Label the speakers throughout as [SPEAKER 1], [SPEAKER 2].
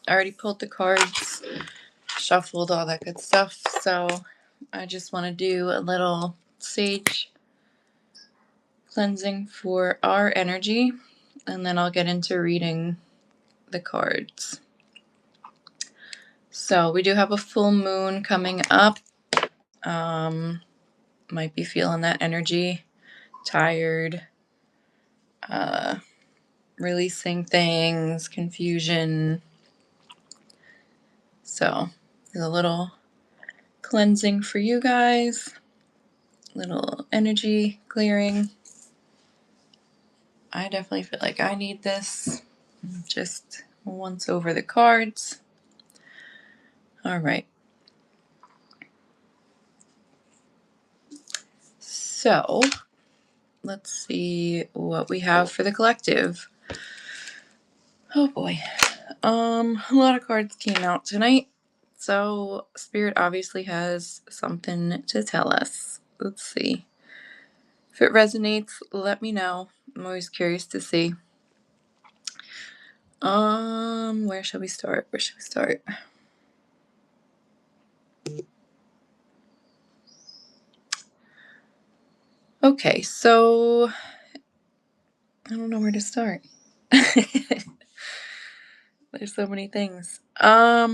[SPEAKER 1] I already pulled the cards, shuffled all that good stuff. So I just want to do a little sage cleansing for our energy, and then I'll get into reading the cards. So we do have a full moon coming up. Might be feeling that energy, tired, releasing things, confusion. So there's a little cleansing for you guys, little energy clearing. I definitely feel like I need this. Just once over the cards. All right. So let's see what we have for the collective. Oh boy. A lot of cards came out tonight. So Spirit obviously has something to tell us. Let's see. If it resonates, let me know. I'm always curious to see. Where shall we start? Okay, so I don't know where to start. There's so many things. All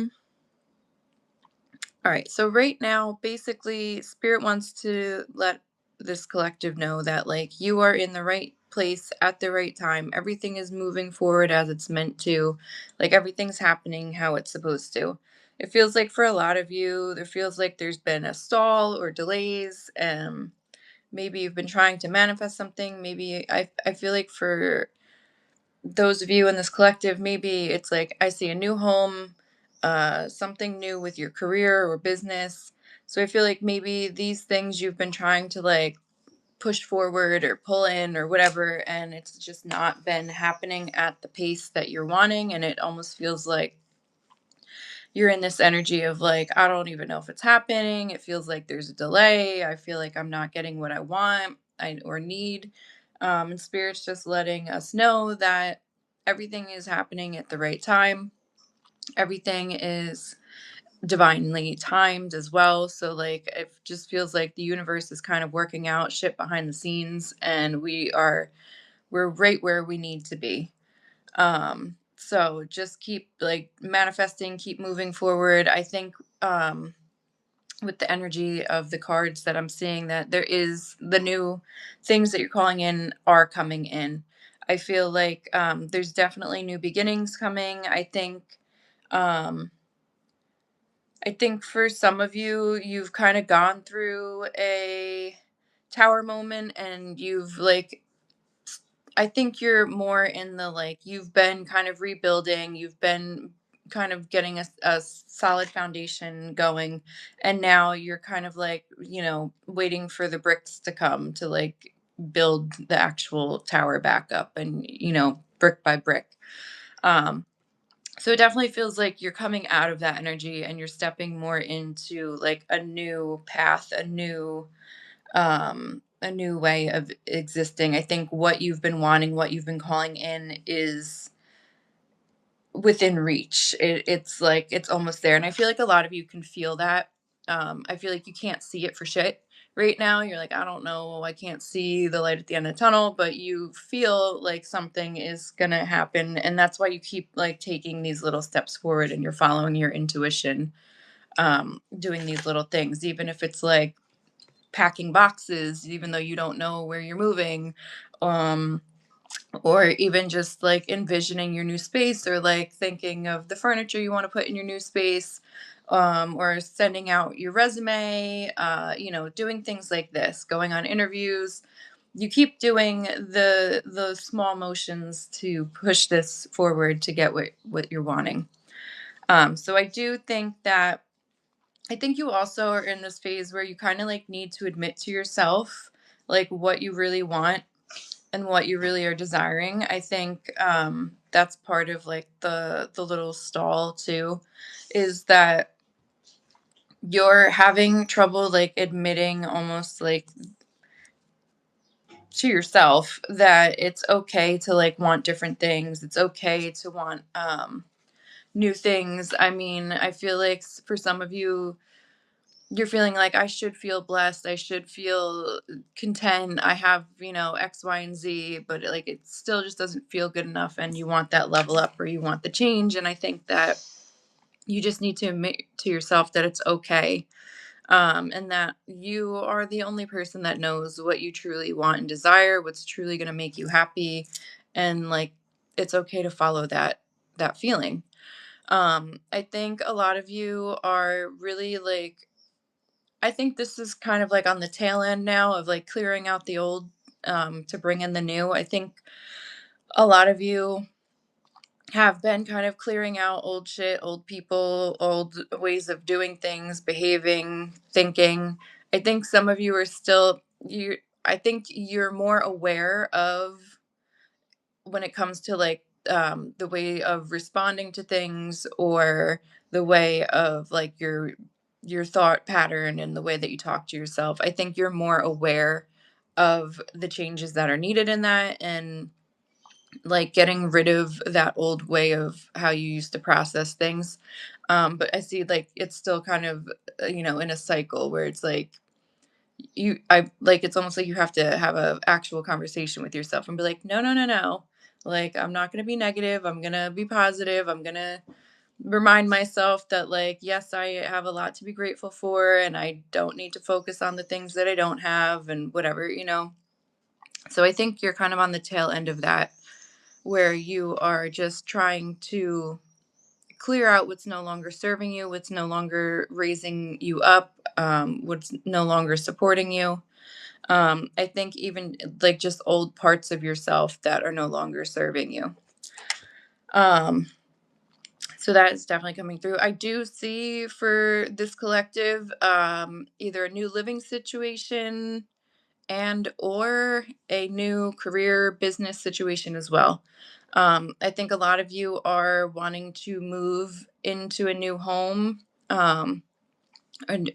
[SPEAKER 1] right, so right now, basically, Spirit wants to let this collective know that, like, you are in the right place at the right time. Everything is moving forward as it's meant to. Like, everything's happening how it's supposed to. It feels like for a lot of you, there feels like there's been a stall or delays. Maybe you've been trying to manifest something. Maybe I feel like for those of you in this collective, maybe it's like I see a new home, something new with your career or business. So I feel like maybe these things you've been trying to like push forward or pull in or whatever, and it's just not been happening at the pace that you're wanting. And it almost feels like you're in this energy of like, I don't even know if it's happening. It feels like there's a delay. I feel like I'm not getting what I want or need. And Spirit's just letting us know that everything is happening at the right time. Everything is divinely timed as well. So like it just feels like the universe is kind of working out shit behind the scenes, and we're right where we need to be. So just keep like manifesting, keep moving forward. I think with the energy of the cards that I'm seeing, that there is the new things that you're calling in are coming in. I feel like there's definitely new beginnings coming. Um I think for some of you, you've kind of gone through a tower moment, and you've like I think you're more in the like you've been kind of rebuilding, you've been kind of getting a solid foundation going, and now you're kind of like, waiting for the bricks to come to like build the actual tower back up, and brick by brick. Um so it definitely feels like you're coming out of that energy and you're stepping more into like a new path, a new way of existing. I think what you've been wanting, what you've been calling in is within reach. It's like it's almost there. And I feel like a lot of you can feel that. I feel like you can't see it for shit right now. You're like, I don't know, I can't see the light at the end of the tunnel, but you feel like something is gonna happen. And that's why you keep like taking these little steps forward, and you're following your intuition, doing these little things, even if it's like packing boxes, even though you don't know where you're moving, um, or even just like envisioning your new space, or like thinking of the furniture you want to put in your new space, or sending out your resume, doing things like this, going on interviews. You keep doing the small motions to push this forward to get what you're wanting. So I do think that I think you also are in this phase where you kind of like need to admit to yourself like what you really want and what you really are desiring. I think that's part of like the little stall too, is that you're having trouble like admitting almost like to yourself that it's okay to like want different things. It's okay to want new things. I mean, I feel like for some of you, you're feeling like I should feel blessed, I should feel content, I have, X, Y, and Z, but like it still just doesn't feel good enough, and you want that level up or you want the change. And I think that you just need to admit to yourself that it's okay, and that you are the only person that knows what you truly want and desire, what's truly going to make you happy, and like it's okay to follow that feeling. I think a lot of you are really like, I think this is kind of like on the tail end now of like clearing out the old, to bring in the new. I think a lot of you have been kind of clearing out old shit, old people, old ways of doing things, behaving, thinking. I think some of you are still, I think you're more aware of, when it comes to like, the way of responding to things, or the way of like your thought pattern and the way that you talk to yourself. I think you're more aware of the changes that are needed in that, and like getting rid of that old way of how you used to process things. But I see like it's still kind of, in a cycle where it's like I like, it's almost like you have to have a actual conversation with yourself and be like, no, no, no, no. Like, I'm not going to be negative. I'm going to be positive. I'm going to remind myself that, like, yes, I have a lot to be grateful for, and I don't need to focus on the things that I don't have and whatever. So I think you're kind of on the tail end of that, where you are just trying to clear out what's no longer serving you, what's no longer raising you up, what's no longer supporting you. I think even like just old parts of yourself that are no longer serving you. Um, so that is definitely coming through. I do see for this collective, either a new living situation and or a new career business situation as well. I think a lot of you are wanting to move into a new home.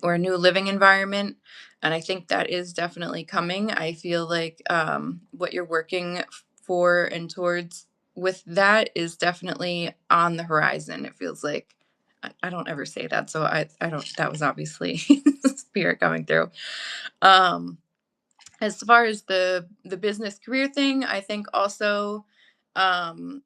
[SPEAKER 1] Or a new living environment. And I think that is definitely coming. I feel like, what you're working for and towards with that is definitely on the horizon. It feels like, I don't ever say that. So I don't, that was obviously spirit coming through. Um, as far as the business career thing, I think also, um,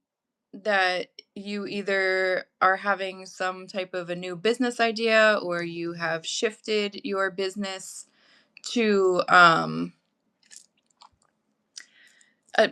[SPEAKER 1] that you either are having some type of a new business idea, or you have shifted your business to,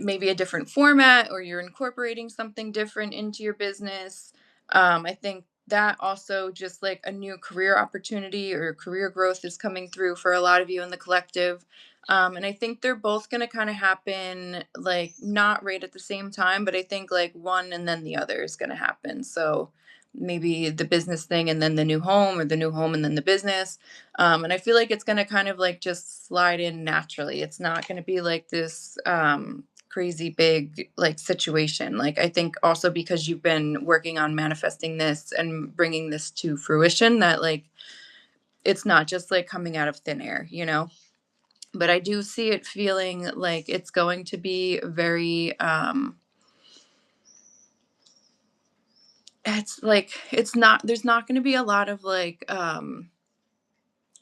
[SPEAKER 1] maybe a different format, or you're incorporating something different into your business. I think that also just like a new career opportunity or career growth is coming through for a lot of you in the collective. And I think they're both going to kind of happen like not right at the same time, but I think like one and then the other is going to happen. So maybe the business thing and then the new home, or the new home and then the business. And I feel like it's going to kind of like just slide in naturally. It's not going to be like this, crazy big like situation. Like, I think also because you've been working on manifesting this and bringing this to fruition, that like it's not just like coming out of thin air. But I do see it feeling like it's going to be very, it's like it's not, there's not going to be a lot of like,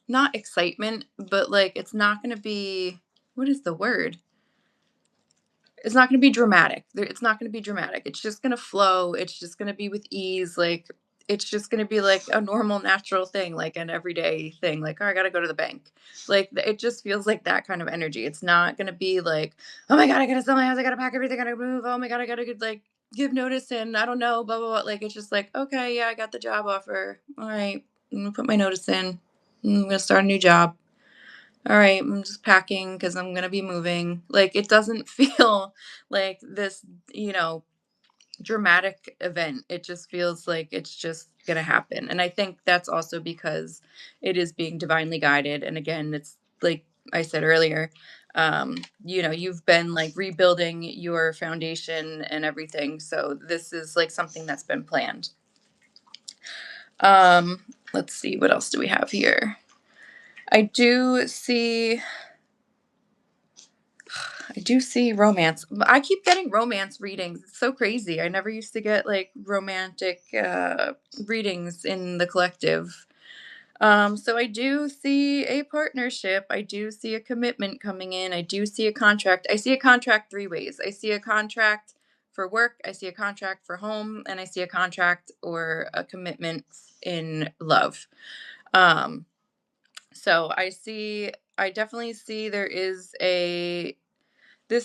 [SPEAKER 1] not excitement, but like it's not going to be, what is the word, it's not going to be dramatic. It's not going to be dramatic. It's just going to flow. It's just going to be with ease. Like, it's just going to be like a normal, natural thing, like an everyday thing. Like, oh, I got to go to the bank. Like, it just feels like that kind of energy. It's not going to be like, oh my God, I got to sell my house. I got to pack everything. I got to move. Oh my God, I got to like give notice, and I don't know, blah, blah, blah. Like, it's just like, okay, yeah, I got the job offer. All right. I'm going to put my notice in. I'm going to start a new job. All right, I'm just packing because I'm gonna be moving. Like, it doesn't feel like this, you know, dramatic event. It just feels like it's just gonna happen. And I think that's also because it is being divinely guided. And again, it's like I said earlier, you've been like rebuilding your foundation and everything. So this is like something that's been planned. Um, let's see, what else do we have here? I do see I do see romance. I keep getting romance readings. It's so crazy. I never used to get like romantic readings in the collective. So I do see a partnership. I do see a commitment coming in. I do see a contract. I see a contract three ways. I see a contract for work, I see a contract for home, and I see a contract or a commitment in love. Um, so I definitely see this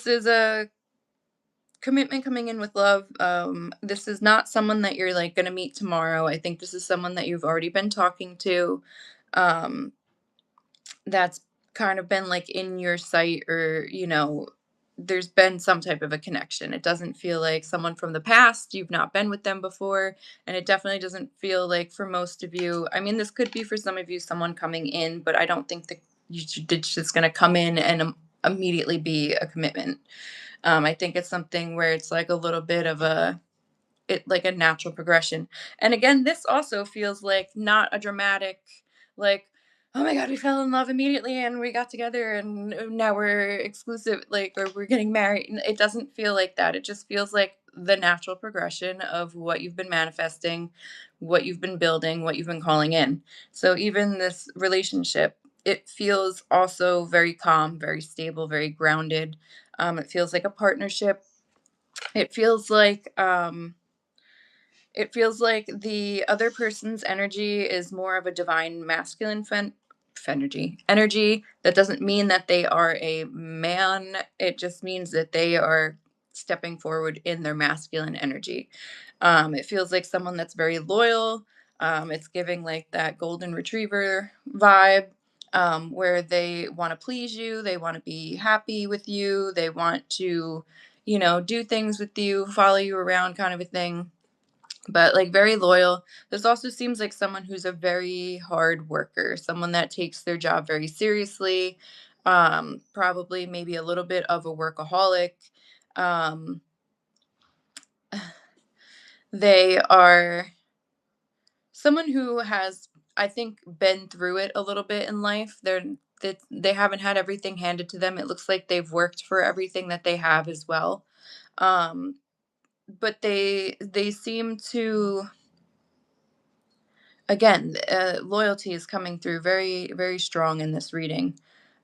[SPEAKER 1] is a commitment coming in with love. This is not someone that you're like going to meet tomorrow. I think this is someone that you've already been talking to. Um, that's kind of been like in your sight, or there's been some type of a connection. It doesn't feel like someone from the past. You've not been with them before, and it definitely doesn't feel like, for most of you, I mean, this could be for some of you someone coming in, but I don't think that it's just going to come in and immediately be a commitment. I think it's something where it's like a little bit of a natural progression. And again, this also feels like not a dramatic, like, oh my god, we fell in love immediately and we got together and now we're exclusive, like, or we're getting married. It doesn't feel like that. It just feels like the natural progression of what you've been manifesting, what you've been building, what you've been calling in. So even this relationship, it feels also very calm, very stable, very grounded. It feels like a partnership. It feels like the other person's energy is more of a divine masculine energy. That doesn't mean that they are a man. It just means that they are stepping forward in their masculine energy. It feels like someone that's very loyal. It's giving like that golden retriever vibe, where they want to please you. They want to be happy with you. They want to, do things with you, follow you around, kind of a thing, but like very loyal. This also seems like someone who's a very hard worker, someone that takes their job very seriously, probably maybe a little bit of a workaholic. Um, they are someone who has, I think, been through it a little bit in life. They haven't had everything handed to them. It looks like they've worked for everything that they have as well. Um, but they seem to, again, loyalty is coming through very, very strong in this reading.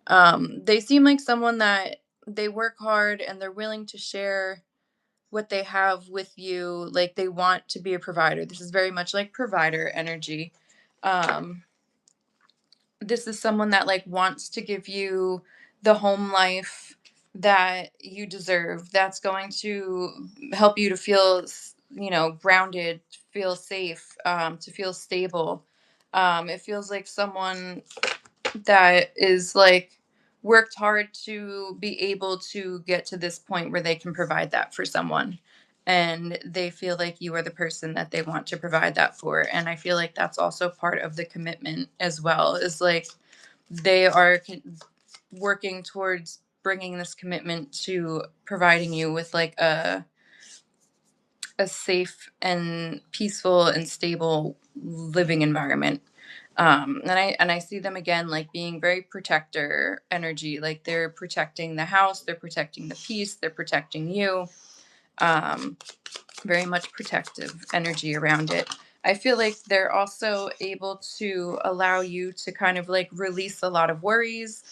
[SPEAKER 1] They seem like someone that they work hard and they're willing to share what they have with you. Like they want to be a provider. This is very much like provider energy. Um, this is someone that like wants to give you the home life that you deserve. That's going to help you to feel, grounded, feel safe, to feel stable. It feels like someone that is like worked hard to be able to get to this point where they can provide that for someone, and they feel like you are the person that they want to provide that for. And I feel like that's also part of the commitment as well, is like they are working towards bringing this commitment to providing you with like a safe and peaceful and stable living environment. And I see them again like being very protector energy, like they're protecting the house, they're protecting the peace, they're protecting you. um, Very much protective energy around it. I feel like they're also able to allow you to kind of like release a lot of worries,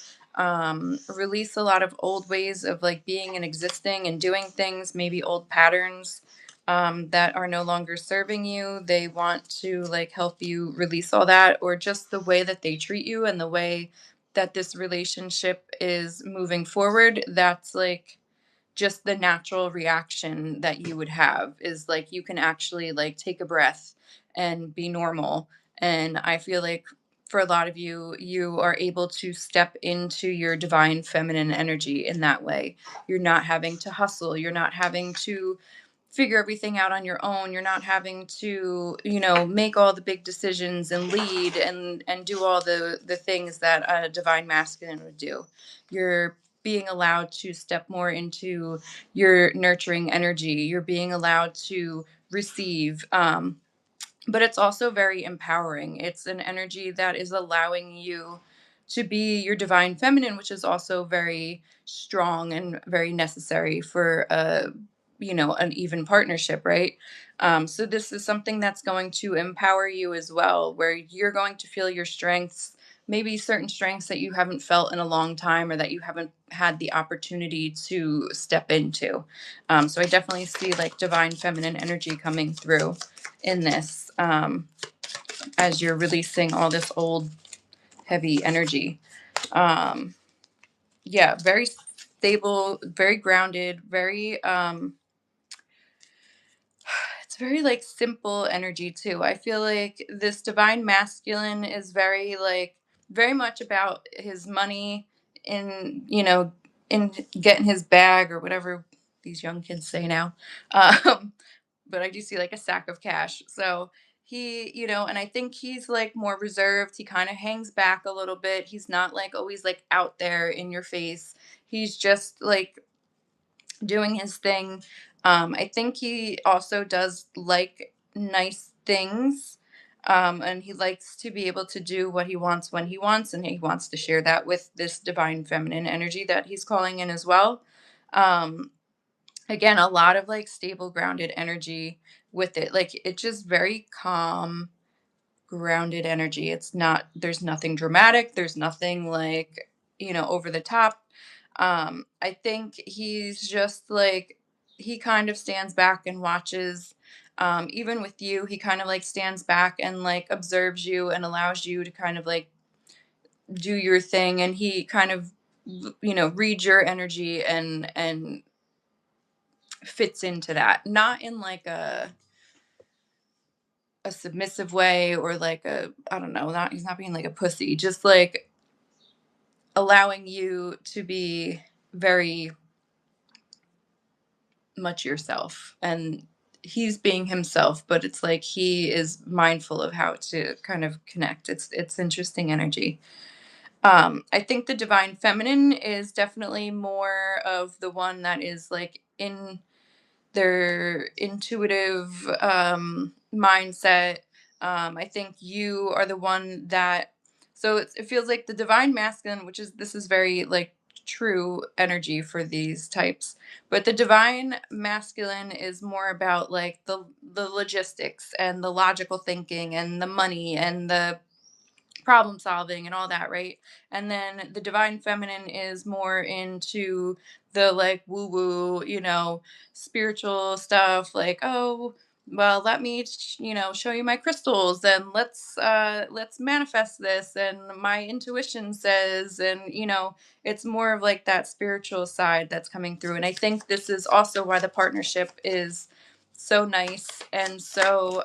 [SPEAKER 1] release a lot of old ways of like being and existing and doing things, maybe old patterns that are no longer serving you. They want to like help you release all that, or just the way that they treat you and the way that this relationship is moving forward. That's like just the natural reaction that you would have, is like you can actually like take a breath and be normal. And I feel like for a lot of you, you are able to step into your divine feminine energy in that way. You're not having to hustle, you're not having to figure everything out on your own, you're not having to, make all the big decisions and lead and do all the things that a divine masculine would do. You're being allowed to step more into your nurturing energy. You're being allowed to receive. But it's also very empowering. It's an energy that is allowing you to be your divine feminine, which is also very strong and very necessary for an even partnership, right? So this is something that's going to empower you as well, where you're going to feel your strengths, maybe certain strengths that you haven't felt in a long time or that you haven't had the opportunity to step into. So I definitely see like divine feminine energy coming through in this, as you're releasing all this old heavy energy. Um, yeah, very stable, very grounded, very it's very like simple energy too. I feel like this divine masculine is very like very much about his money in, in getting his bag or whatever these young kids say now. Um but I do see like a sack of cash. So and I think he's like more reserved. He kind of hangs back a little bit. He's not like always like out there in your face. He's just like doing his thing. I think he also does like nice things. And he likes to be able to do what he wants when he wants, and he wants to share that with this divine feminine energy that he's calling in as well. Um, Again, a lot of like stable, grounded energy with it. Like it's just very calm, grounded energy. There's nothing dramatic, there's nothing like, over the top. I think he's just like, he kind of stands back and watches. Even with you, he kind of like stands back and like observes you and allows you to kind of like do your thing. And he kind of, reads your energy and fits into that. Not in like a submissive way or like I don't know, not he's not being like a pussy, just like allowing you to be very much yourself, and he's being himself, but it's like he is mindful of how to kind of connect. It's interesting energy. I think the divine feminine is definitely more of the one that is like in their intuitive mindset. I think you are the one that, so it feels like the divine masculine, which is, this is very like true energy for these types, but the divine masculine is more about like the logistics and the logical thinking and the money and the problem solving and all that, right? And then the divine feminine is more into the like woo woo, spiritual stuff, like, oh, well, let me show you my crystals, and let's manifest this, and my intuition says, and it's more of like that spiritual side that's coming through. And I think this is also why the partnership is so nice and so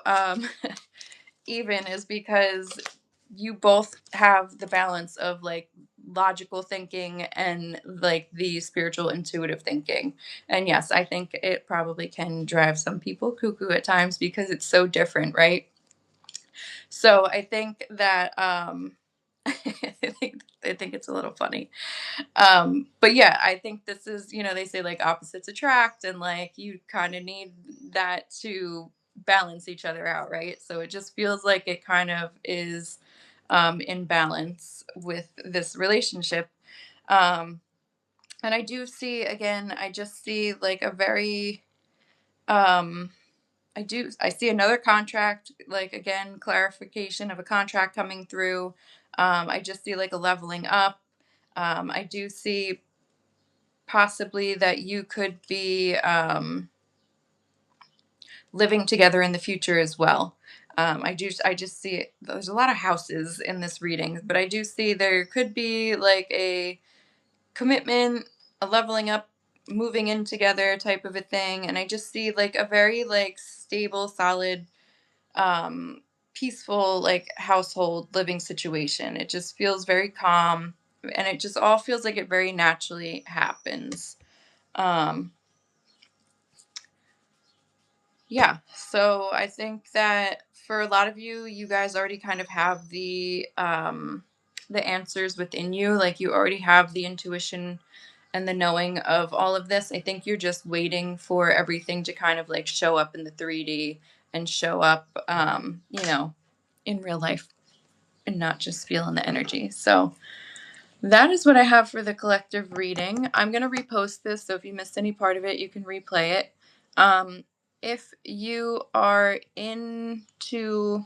[SPEAKER 1] even, is because you both have the balance of like logical thinking and like the spiritual intuitive thinking. And yes, I think it probably can drive some people cuckoo at times because it's so different, right? So I think that I think it's a little funny. But yeah, I think this is, they say like opposites attract, and like you kind of need that to balance each other out, right? So it just feels like it kind of is in balance with this relationship. Um, and I do see, again, I just see like a very, um, I see another contract, like again, clarification of a contract coming through. I just see like a leveling up. I do see possibly that you could be living together in the future as well. I just see it. There's a lot of houses in this reading, but I do see there could be like a commitment, a leveling up, moving in together type of a thing. And I just see like a very like stable, solid, um, peaceful like household living situation. It just feels very calm, and it just all feels like it very naturally happens. Um, Yeah. So I think that for a lot of you, you guys already kind of have the answers within you. Like you already have the intuition and the knowing of all of this. I think you're just waiting for everything to kind of like show up in the 3D and show up in real life and not just feeling the energy. So That is what I have for the collective reading. I'm going to repost this, so if you missed any part of it, you can replay it. If you are into